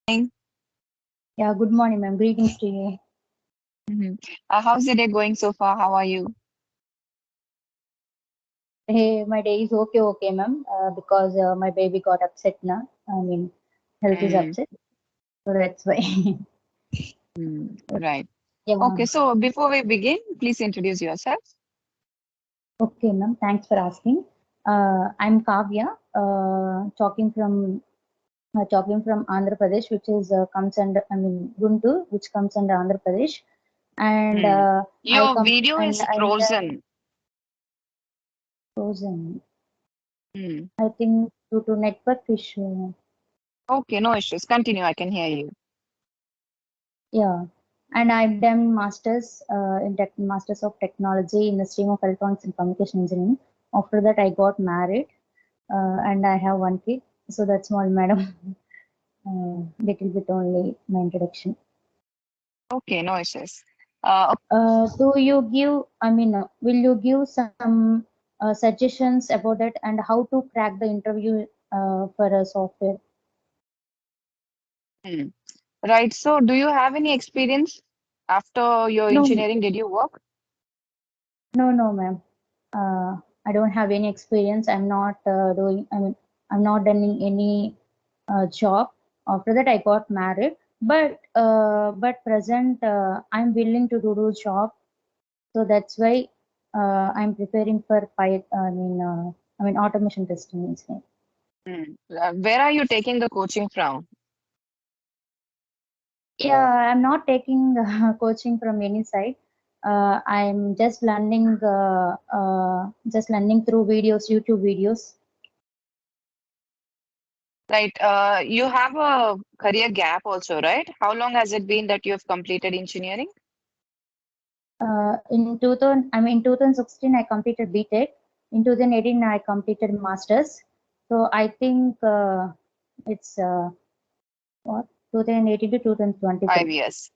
Morning. Yeah, good morning, ma'am. Greetings to you. How's the day going so far? How are you? Hey, my day is okay, ma'am. Because my baby got upset now. I mean, health is Mm, upset, so that's why. right. Yeah. Okay, so before we begin, please introduce yourself. Okay, ma'am. Thanks for asking. I'm Kavya, talking from Andhra Pradesh, which is comes under, I mean, Guntur, which comes under Andhra Pradesh, and Hmm. I Your come video and is I learn frozen. frozen. Hmm. I think due to network issue. Okay, no issues. Continue. I can hear you. Yeah, and I've done masters of technology in the stream of electronics and communication engineering. After that, I got married, and I have one kid. So that's all, madam. Little bit only my introduction. Okay, no issues. Do you give? I mean, will you give some suggestions about that and how to crack the interview for a software? Hmm. Right. So, do you have any experience after your No, engineering? Did you work? no, ma'am. I don't have any experience. I'm not doing. I mean, I'm not done any job. After that, I got married. But present, I'm willing to do job. So that's why I'm preparing for I mean automation testing engineer. Hmm. Where are you taking the coaching from? Yeah, I'm not taking coaching from any side. I'm just learning through videos, YouTube videos. Right. You have a career gap also, right? How long has it been that you have completed engineering? In 2000, I mean, 2016, I completed BTech. In 2018, I completed Masters. So I think it's what 2018 to 2025. 5 years.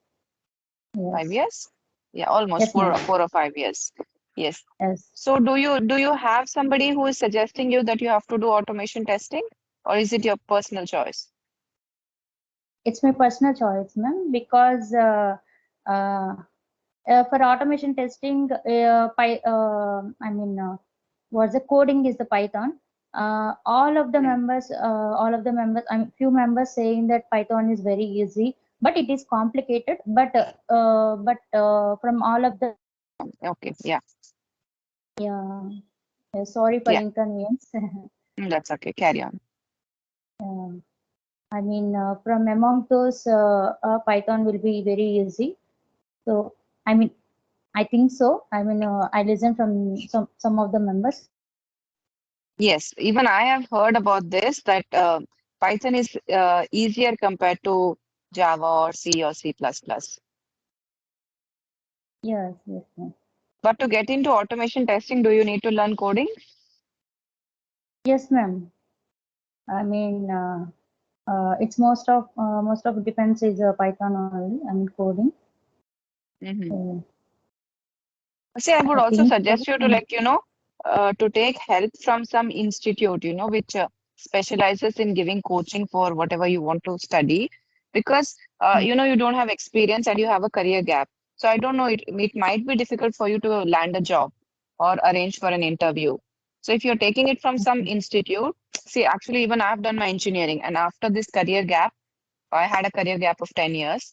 Five Yes, years? Yeah, almost yes, ma'am. 4 or 5 years. Yes. Yes, So do you have somebody who is suggesting you that you have to do automation testing, or is it your personal choice? it's my personal choice, ma'am, because uh, for automation testing, what's the coding is the Python. Hmm. All of the members, I mean, few members saying that Python is very easy, but it is complicated. But from all of the, Okay, yeah, yeah, sorry for yeah. inconvenience. That's okay. Carry on. Um, I mean, from among those, Python will be very easy. So, I mean, I think so. I mean, I listen from some of the members. Yes, even I have heard about this that Python is easier compared to Java or C or C++. Yes, yes, ma'am. But to get into automation testing, do you need to learn coding? Yes, ma'am. I mean, it's most of depends is Python only. I mean, coding. Hmm. So See, I would I also think so. suggest you to to take help from some institute, which specializes in giving coaching for whatever you want to study, because Mm, you don't have experience and you have a career gap. So I don't know, it might be difficult for you to land a job or arrange for an interview. So if you're taking it from some institute, see, actually, even I've done my engineering, and after this career gap, I had a career gap of 10 years.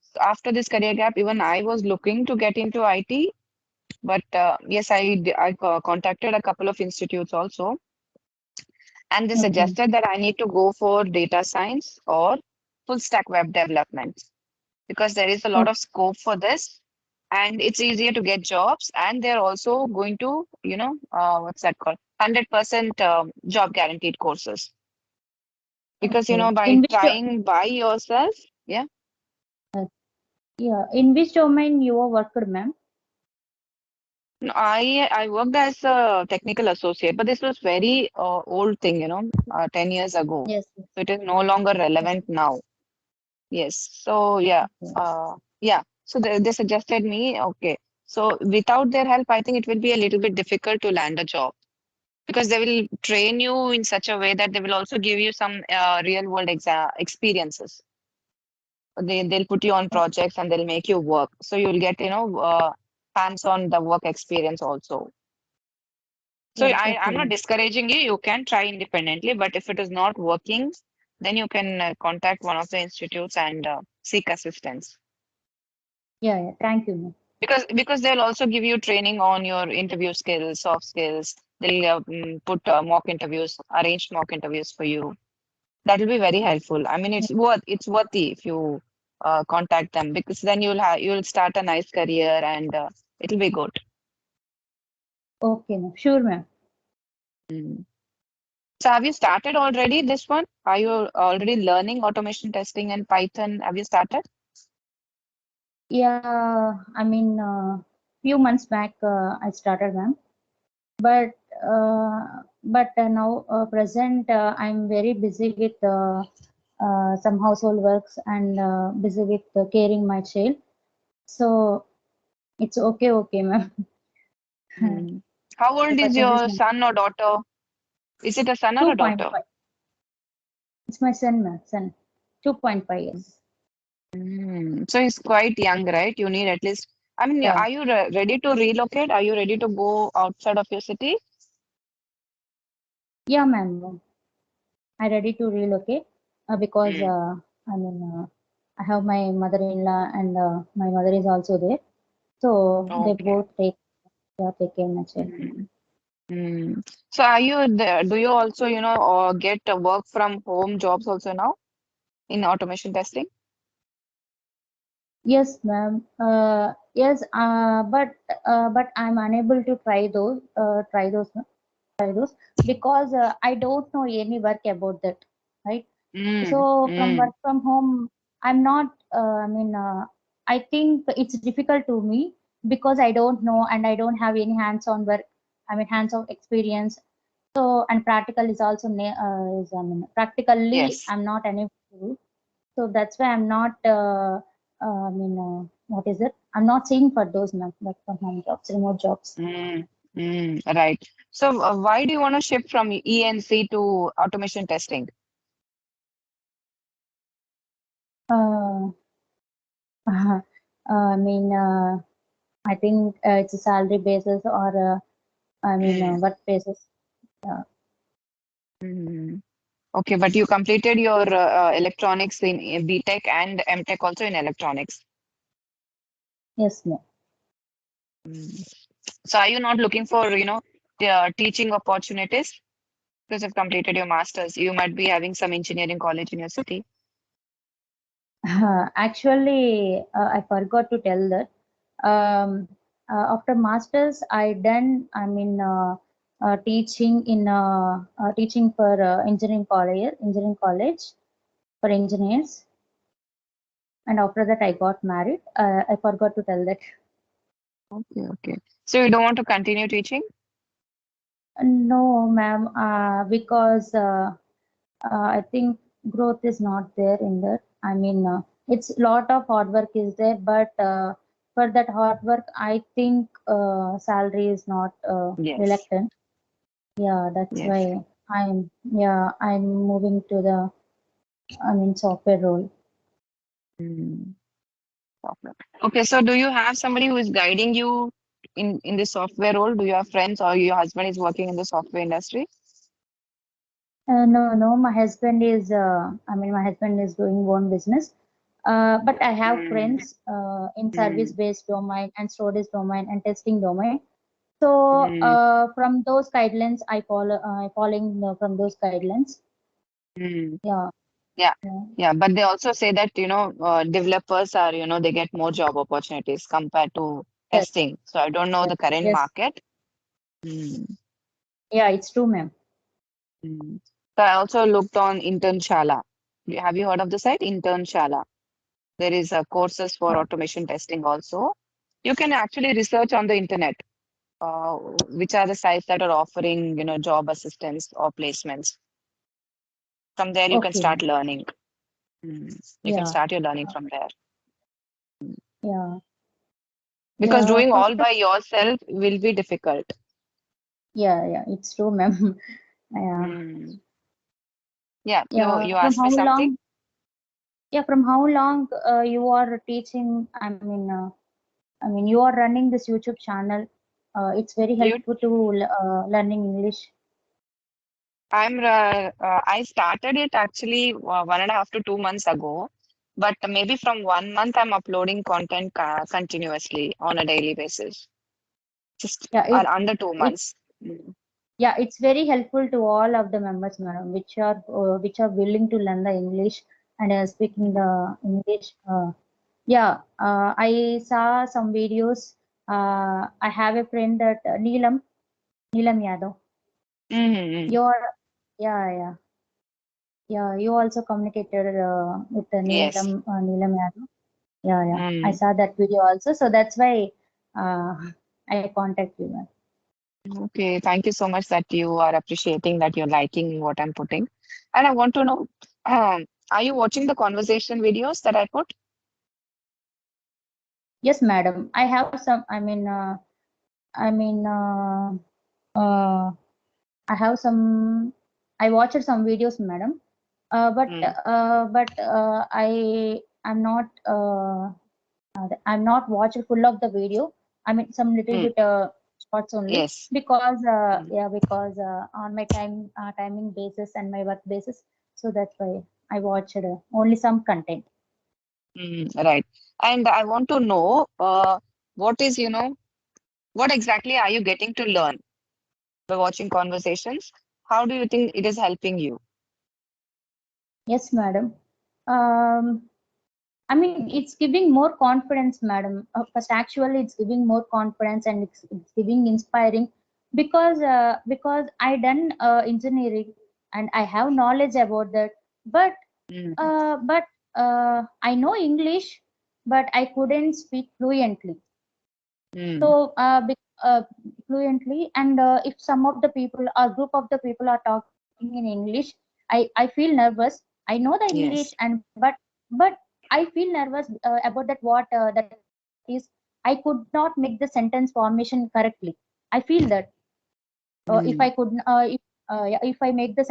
So after this career gap, even I was looking to get into IT, but yes, I contacted a couple of institutes also, and they okay. suggested that I need to go for data science or full stack web development because there is a lot Okay. of scope for this, and it's easier to get jobs, and they're also going to, what's that called? 100% job guaranteed courses. Because, Okay. by trying by yourself, yeah. Yeah, in which domain you are worked, ma'am? No, I worked as a technical associate, but this was very old thing, 10 years ago. Yes, yes, So it is no longer yes. relevant now. Yes. So yeah, Okay. yeah. So they suggested me, okay. So without their help, I think it will be a little bit difficult to land a job because they will train you in such a way that they will also give you some real world exa experiences. they'll put you on projects and they'll make you work. So you'll get, hands-on the work experience also. So Yes, I'm okay, not ma'am. discouraging you. You can try independently, but if it is not working, then you can contact one of the institutes and seek assistance. Yeah, yeah. Thank you, ma'am. Because they'll also give you training on your interview skills, soft skills. They'll put mock interviews, arrange mock interviews for you. That will be very helpful. I mean, it's worthy if you contact them, because then you'll start a nice career and it'll be good. Okay, ma'am. Sure, ma'am. Mm. So have you started already this one? Are you already learning automation testing and Python? Have you started? Yeah, I mean, few months back, I started, ma'am. But now present, I'm very busy with some household works and busy with caring my child. So it's okay, ma'am. Mm. How The old is person is your son or daughter? Is it a son or a daughter? 2.5. It's my son, ma'am. Son, 2.5 years. So he's quite young, right? You need at least, I mean, Yeah, are you ready to relocate? Are you ready to go outside of your city? yeah, ma'am. I ready to relocate because Mm. I mean, I have my mother-in-law and my mother is also there. So they Okay. both take care of my child. Mm. Mm. So are you there? Do you also, get work from home jobs also now in automation testing? Yes, ma'am. Yes, but I'm unable to try those because I don't know any work about that, right? Mm. So from Mm. work from home, I'm not. I think it's difficult to me because I don't know and I don't have any hands-on work. I mean, hands-on experience. So and practical is also practically Yes. I'm not unable to do. So that's why I'm not. What is it? I'm not seeing for those work from home jobs, remote jobs. Mm. Mm. Right. So why do you want to shift from ENC to automation testing? Uh, I mean, I think it's a salary basis or Mm. work basis. Mm. Okay, but you completed your electronics in BTech and MTech also in electronics. Yes, ma'am. Mm. So are you not looking for, teaching opportunities? Because you've completed your master's, you might be having some engineering college in your city. Actually, I forgot to tell that. After masters, I done. Teaching for engineering college for engineers. And after that, I got married. I forgot to tell that. Okay, okay. So you don't want to continue teaching? No, ma'am, because I think growth is not there in that. It's lot of hard work is there, but for that hard work, I think salary is not Yes, reluctant. Yeah, that's yes. why I'm moving to the software role. Mm. Software. Okay, so do you have somebody who is guiding you in the software role? Do you have friends or your husband is working in the software industry? No, my husband is doing own business. But I have Mm. friends in Mm. service-based domain and storage domain and testing domain. So Mm. from those guidelines, from those guidelines. Mm. Yeah, Yeah, yeah, yeah, but they also say that, developers are, they get more job opportunities compared to yes, testing. So I don't know yes, the current yes. market. Mm. Yeah, it's true, ma'am. Mm. So I also looked on Internshala. Have you heard of the site Internshala? There is courses for Uh, automation testing also. You can actually research on the internet, which are the sites that are offering, job assistance or placements. From there, you can okay, start ma'am. learning. Mm. You can Yeah, start your learning from there. yeah, Because yeah. doing all Perfect. by yourself will be difficult. Yeah. It's true, ma'am. Yeah, Mm. Yeah, you yeah. you From asked me how something? long? from how long you are teaching? I mean, you are running this YouTube channel. It's very You, helpful to learning English. I started it actually 1.5 to 2 months ago, but maybe from 1 month I'm uploading content continuously on a daily basis, just Yeah, it under two it months. Mm. yeah, it's very helpful to all of the members, madam, which are willing to learn the English and speaking the English. I saw some videos. I have a friend that Neelam Yadav. Mm-hmm. You're yeah yeah yeah. You also communicated with the Yes. Neelam Yadav. Yeah. I Mm. saw that video also. So that's why uh, I contact you, ma'am. Okay, thank you so much that you are appreciating that you're liking what I'm putting. And I want to know, are you watching the conversation videos that I put? Yes, madam. I have some. I mean. Uh, I have some. I watched some videos, madam. Mm. I'm not watched full of the video. I mean, some little Mm. bit shots only Yes. because Mm. on my timing basis and my work basis. So that's why I watched only some content. Mm. Right. And I want to know, what is, what exactly are you getting to learn by watching conversations? How do you think it is helping you? Yes, madam. Um, I mean, it's giving more confidence, madam. First, actually, it's giving more confidence and it's giving inspiring because I done engineering and I have knowledge about that. But Mm. uh, but I know English, but I couldn't speak fluently. Mm. So fluently, and if some of the people or group of the people are talking in English, I feel nervous. I know the English, Yes. but I feel nervous about that what that is. I could not make the sentence formation correctly. I feel that if I Mm. could yeah, if I make the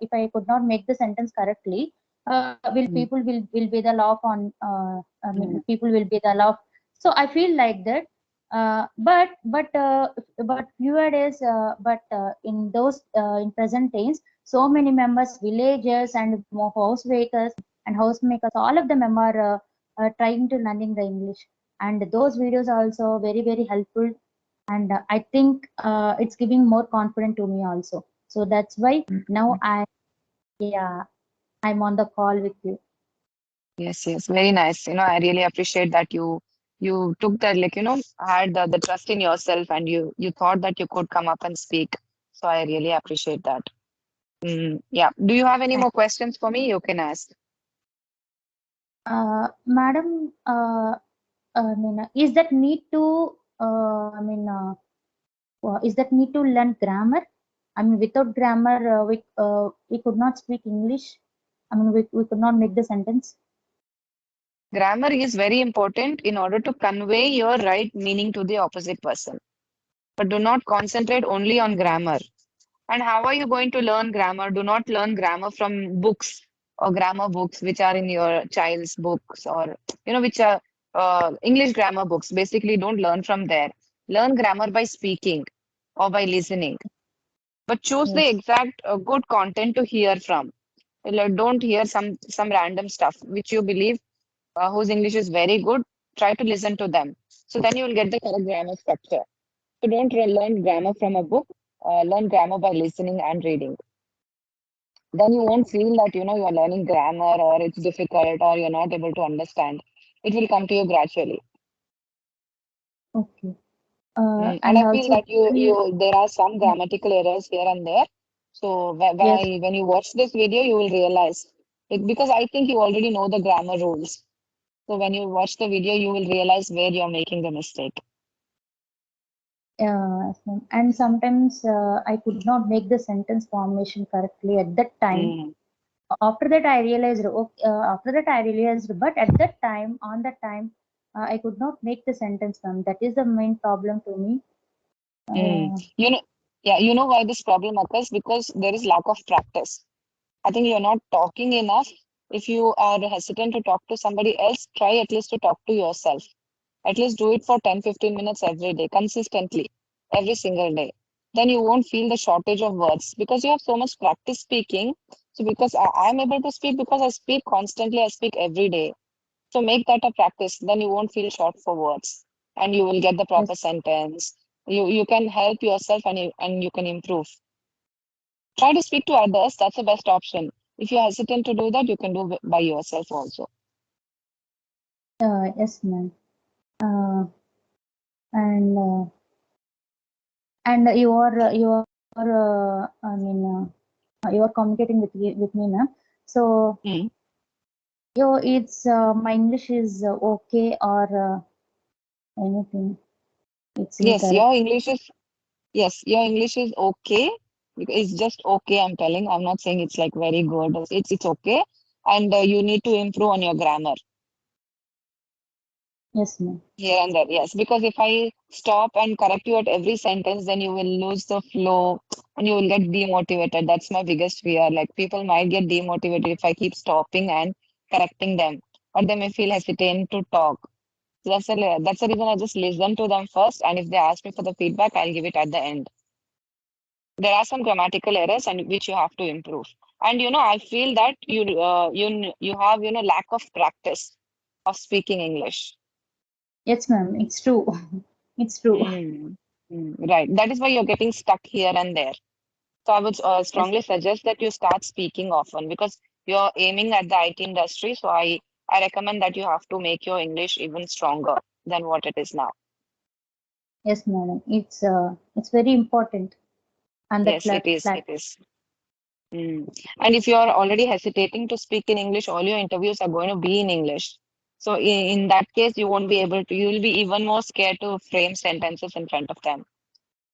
if I could not make the sentence correctly, will Mm. will be the laugh on I mean Mm. people will be the laugh. So I feel like that. But fewer days in those in present times, so many members, villagers and more housemakers and housemakers, all of them are trying to learning the English, and those videos are also very helpful, and I think it's giving more confidence to me also. So that's why now Mm. yeah I'm on the call with you. Yes, yes, very nice. I really appreciate that you took that, like, had the trust in yourself, and you thought that you could come up and speak. So I really appreciate that. Yeah. Do you have any Thank- more questions for me? You can ask. Madam, I mean, is that need to is that need to learn grammar? I mean, without grammar, we could not speak English. I mean, we could not make the sentence. Grammar is very important in order to convey your right meaning to the opposite person. But do not concentrate only on grammar. And how are you going to learn grammar? Do not learn grammar from books or grammar books which are in your child's books, or which are English grammar books. Basically, don't learn from there. Learn grammar by speaking or by listening. But choose the Yes. exact good content to hear from. Like, don't hear some random stuff which you believe whose English is very good. Try to listen to them. So then you will get the correct grammar structure. So don't learn grammar from a book. Learn grammar by listening and reading. Then you won't feel that you're learning grammar or it's difficult or you're not able to understand. It will come to you gradually. Okay. And And I feel also that you people, you there are some grammatical errors here and there. So yes. when you watch this video, you will realize it, because I think you already know the grammar rules. So when you watch the video, you will realize where you're making the mistake. And sometimes I could not make the sentence formation correctly at that time. Mm, After that, I realized. Okay, after that, I realized. But at that time, on that time, I could not make the sentence, ma'am. That is the main problem to me. mm. Uh, Yeah, you know why this problem occurs? Because there is lack of practice. I think you're not talking enough. if you are hesitant to talk to somebody else, try at least to talk to yourself. At least do it for 10-15 minutes every day, consistently, every single day. Then you won't feel the shortage of words because you have so much practice speaking. So because I'm able to speak because I speak constantly, I speak every day. So make that a practice, then you won't feel short for words and you will get the proper Yes, sentence. You can help yourself and you can improve. Try to speak to others, that's the best option. If you're hesitant to do that, you can do by yourself also. yes, ma'am. Uh, and you are communicating with me, ma'am. So Mm. it's my English is okay or anything. It's Yes, incorrect. your English is okay. It's just okay, I'm telling. I'm not saying it's like very good. It's okay. And you need to improve on your grammar. Yes, ma'am. Here and there, yes. Because if I stop and correct you at every sentence, then you will lose the flow and you will get demotivated. That's my biggest fear. Like people might get demotivated if I keep stopping and correcting them, or they may feel hesitant to talk. So that's the reason I just listen to them first, and if they ask me for the feedback, I'll give it at the end. There are some grammatical errors and which you have to improve. And I feel that you have lack of practice of speaking English. Yes, ma'am. It's true. It's true. Mm, right. That is why you're getting stuck here and there. So I would Yes, strongly suggest that you start speaking often because you're aiming at the IT industry. So I recommend that you have to make your English even stronger than what it is now. yes, madam. It's very important. And that Yes, it is. It is. Mm. And if you are already hesitating to speak in English, all your interviews are going to be in English. So in that case, you won't be able to, you will be even more scared to frame sentences in front of them.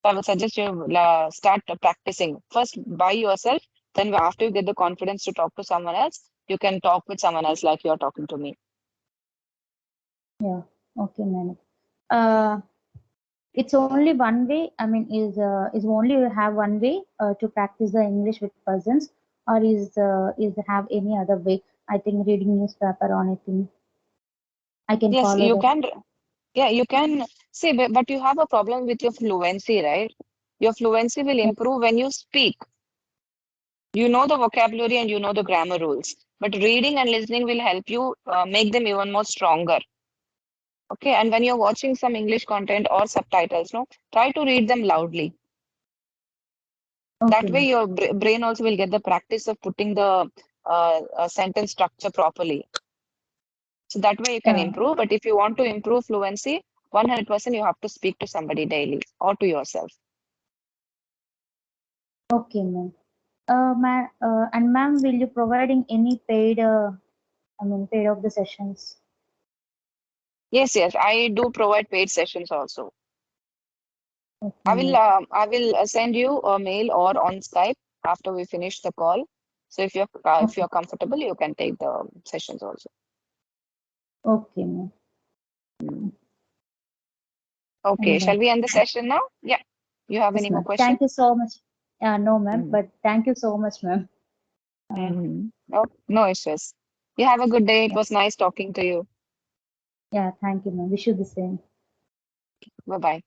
So I would suggest you start practicing first by yourself. Then after you get the confidence to talk to someone else, you can talk with someone else like you're talking to me. yeah. Okay, madam. Uh, it's only one way. I mean, is only you have one way to practice the English with persons, or is have any other way? I think reading newspaper or anything. I can Yes, follow you that. can. Yeah, you can see, but you have a problem with your fluency, right? Your fluency will Yes. improve when you speak. You know the vocabulary and you know the grammar rules, but reading and listening will help you make them even more stronger. Okay, and when you're watching some English content or subtitles, no, try to read them loudly. Okay, That way, ma'am. your brain also will get the practice of putting the sentence structure properly. So that way you can Yeah. improve. But if you want to improve fluency, 100% you have to speak to somebody daily or to yourself. Okay, ma'am. And ma'am, will you providing any paid? Paid of the sessions. Yes, yes, I do provide paid sessions also. Okay, ma'am. I will send you a mail or on Skype after we finish the call. So if Okay, you're comfortable, you can take the sessions also. okay, ma'am. Mm. Okay, And shall we end the session now? Yeah. You have yes, any more ma'am. question? Thank you so much. No, ma'am, Mm. but thank you so much, ma'am. Uh, Oh, no issues. You have a good day. It yeah, was nice talking to you. yeah, thank you, ma'am. Wish you the same. Bye bye.